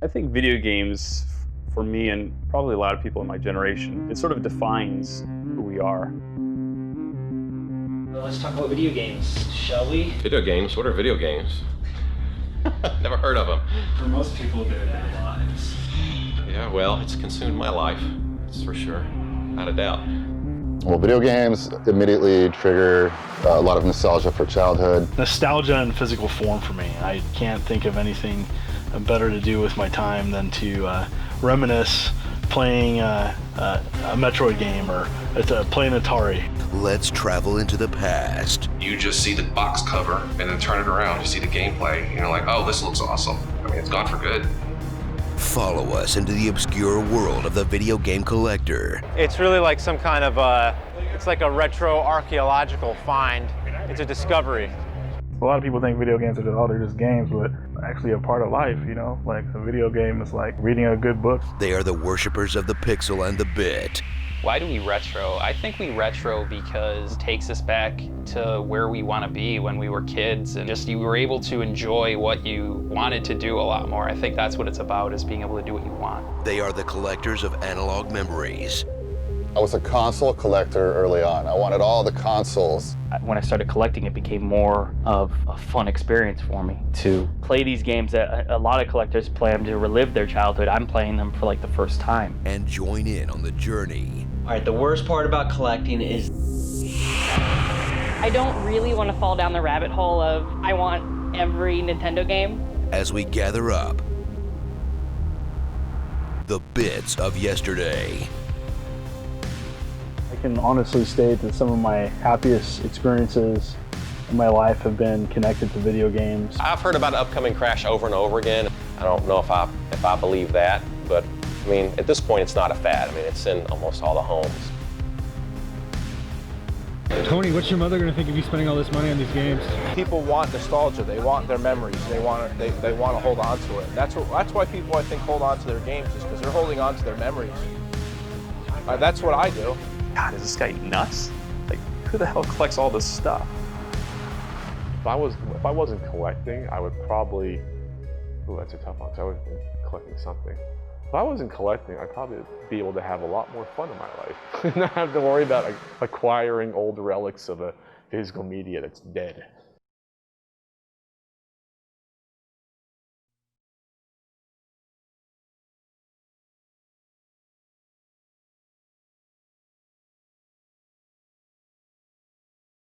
I think video games, for me and probably a lot of people in my generation, it sort of defines who we are. Well, let's talk about video games, shall we? Video games? What are video games? Never heard of them. For most people, they're their lives. Yeah, well, it's consumed my life. That's for sure. Not a doubt. Well, video games immediately trigger a lot of nostalgia for childhood. Nostalgia in physical form for me. I can't think of anything better to do with my time than to reminisce playing a Metroid game or playing Atari. Let's travel into the past. You just see the box cover and then turn it around. You see the gameplay and you're like, oh, this looks awesome. I mean, it's gone for good. Follow us into the obscure world of the video game collector. It's really like some kind of it's like a retro archaeological find. It's a discovery. A lot of people think video games are just, they're just games, but actually a part of life, you know? Like a video game is like reading a good book. They are the worshipers of the pixel and the bit. Why do we retro? I think we retro because it takes us back to where we want to be when we were kids, and just you were able to enjoy what you wanted to do a lot more. I think that's what it's about, is being able to do what you want. They are the collectors of analog memories. I was a console collector early on. I wanted all the consoles. When I started collecting, it became more of a fun experience for me to play these games that a lot of collectors play them to relive their childhood. I'm playing them for like the first time. And join in on the journey. All right, the worst part about collecting is I don't really want to fall down the rabbit hole of I want every Nintendo game. As we gather up the bits of yesterday. I can honestly state that some of my happiest experiences in my life have been connected to video games. I've heard about an upcoming crash over and over again. I don't know if I believe that, but I mean, at this point, it's not a fad. I mean, it's in almost all the homes. Tony, what's your mother going to think of you spending all this money on these games? People want nostalgia. They want their memories. They want to hold on to it. That's why people, I think, hold on to their games, is because they're holding on to their memories. That's what I do. God, is this guy nuts? Like, who the hell collects all this stuff? If I wasn't collecting, I would probably, that's a tough one, because I would be collecting something. If I wasn't collecting, I'd probably be able to have a lot more fun in my life. Not have to worry about acquiring old relics of a physical media that's dead.